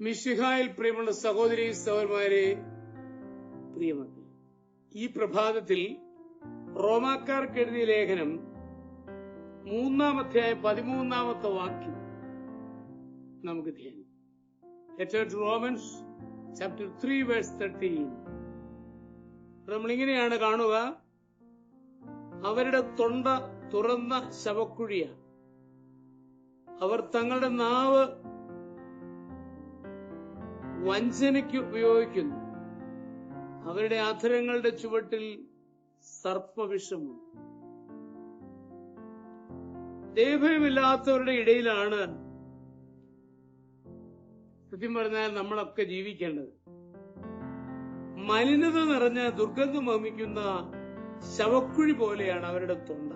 മിശിഹായിൽ പ്രിയമുള്ള സഹോദരി സഹോദരന്മാരെ, പ്രിയമക്കളെ, ഈ പ്രഭാതത്തിൽ റോമാക്കാർക്ക് എഴുതിയ ലേഖനം 3-ാം അധ്യായം 13-ാമത്തെ വാക്യം നമുക്ക് ധ്യാനിക്കാം. Letter to Romans chapter 3 verse 13. നമ്മളിങ്ങനെയാണ് കാണുക: അവരുടെ തൊണ്ട തുറന്ന ശവക്കുഴിയാണ്, അവർ തങ്ങളുടെ നാവ് വഞ്ചനയ്ക്ക് ഉപയോഗിക്കുന്നു, അവരുടെ അധരങ്ങളുടെ ചുവട്ടിൽ സർപ്പവിഷമുണ്ട്. ദൈവഭയമില്ലാത്തവരുടെ ഇടയിലാണ് സത്യം പറഞ്ഞാൽ നമ്മളൊക്കെ ജീവിക്കേണ്ടത്. മലിനത നിറഞ്ഞ ദുർഗന്ധം വമിക്കുന്ന ശവക്കുഴി പോലെയാണ് അവരുടെ തൊണ്ട.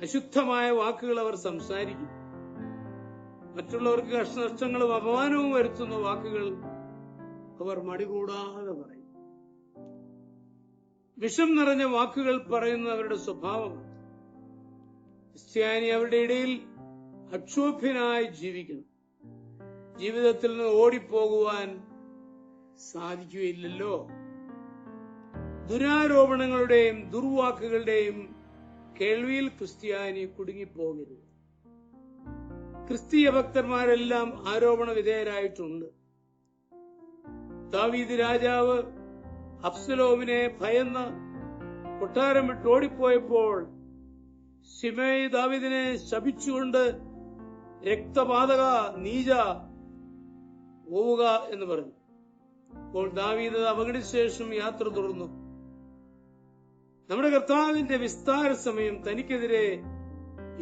അശുദ്ധമായ വാക്കുകൾ അവർ സംസാരിക്കും. മറ്റുള്ളവർക്ക് കഷ്ടനഷ്ടങ്ങളും അപമാനവും വരുത്തുന്ന വാക്കുകൾ അവർ മടികൂടാതെ പറയും. വിഷം നിറഞ്ഞ വാക്കുകൾ പറയുന്നവരുടെ സ്വഭാവമാണ്. ക്രിസ്ത്യാനി അവരുടെ ഇടയിൽ അക്ഷോഭ്യനായി ജീവിക്കണം. ജീവിതത്തിൽ നിന്ന് ഓടിപ്പോകുവാൻ സാധിക്കുകയില്ലല്ലോ. ദുരാരോപണങ്ങളുടെയും ദുർവാക്കുകളുടെയും കേൾവിയിൽ ക്രിസ്ത്യാനി കുടുങ്ങിപ്പോകരുത്. ക്രിസ്തീയ ഭക്തന്മാരെല്ലാം ആരോപണ വിധേയരായിട്ടുണ്ട്. ദാവീദ് രാജാവ് അബ്സലോമിനെ ഭയന്ന് കൊട്ടാരം വിട്ട് ഓടിപ്പോയപ്പോൾ ശിമേയി ദാവീദിനെ ശപിച്ചുകൊണ്ട് രക്തപാതക നീച പോവുക എന്ന് പറഞ്ഞു. അപ്പോൾ ദാവീദ് അവഗണിച്ച ശേഷം യാത്ര തുടർന്നു. നമ്മുടെ കർത്താവിന്റെ വിസ്താര സമയം തനിക്കെതിരെ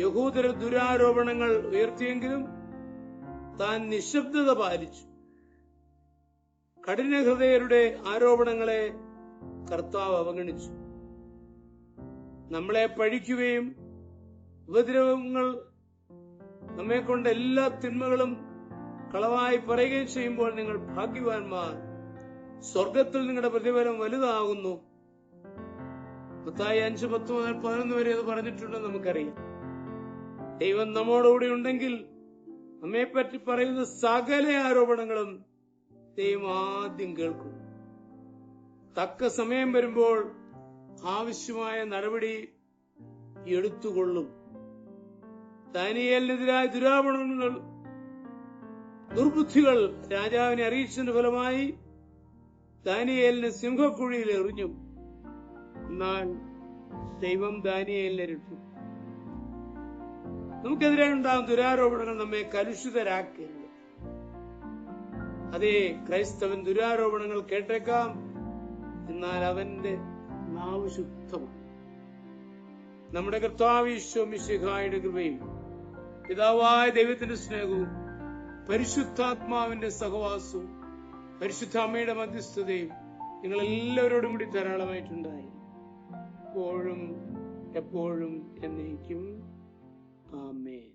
യഹൂദർ ദുരാരോപണങ്ങൾ ഉയർത്തിയെങ്കിലും താൻ നിശബ്ദത പാലിച്ചു. കഠിനഹൃദയരുടെ ആരോപണങ്ങളെ കർത്താവ് അവഗണിച്ചു. നമ്മളെ പഴിക്കുകയും ഉപദ്രവങ്ങൾ നമ്മെ കൊണ്ട് എല്ലാ തിന്മകളും കളവായി പറയുകയും ചെയ്യുമ്പോൾ നിങ്ങൾ ഭാഗ്യവാന്മാർ, സ്വർഗത്തിൽ നിങ്ങളുടെ പ്രതിഫലം വലുതാകുന്നു. മത്തായി 5:10-11 വരെ അത് പറഞ്ഞിട്ടുണ്ടെന്ന് നമുക്കറിയാം. ദൈവം നമ്മോടുകൂടി ഉണ്ടെങ്കിൽ നമ്മെപ്പറ്റി പറയുന്ന സകല ആരോപണങ്ങളും ദൈവം ആദ്യം കേൾക്കും. തക്ക സമയം വരുമ്പോൾ ആവശ്യമായ നടപടി എടുത്തുകൊള്ളും. ദാനിയേലിനെതിരായ ദുരാരോപണങ്ങൾ, ദുർബുദ്ധികൾ രാജാവിനെ അറിയിച്ചതിന്റെ ഫലമായി ദാനിയേലിനെ സിംഹക്കുഴിയിൽ എറിഞ്ഞു. എന്നാൽ ദൈവം ദാനിയേലിനെ രക്ഷിച്ചു. നമുക്കെതിരെ ഉണ്ടാകുന്ന ദുരാരോപണങ്ങൾ നമ്മെ കലുഷിതരാക്കരുത്. അതേ, ക്രൈസ്തവൻ ദുരാരോപണങ്ങൾ കേട്ടേക്കാം, എന്നാൽ അവന്റെ നാവ് ശുദ്ധമാണ്. നമ്മുടെ കർത്താവ് ഈശോ മിശിഹായുടെ കൃപയും പിതാവായ ദൈവത്തിന്റെ സ്നേഹവും പരിശുദ്ധാത്മാവിന്റെ സഹവാസവും പരിശുദ്ധ അമ്മയുടെ മധ്യസ്ഥതയും നിങ്ങൾ എല്ലാവരോടും കൂടി ധാരാളമായിട്ടുണ്ടായി, എപ്പോഴും എപ്പോഴും എന്നേക്കും. ആമേൻ.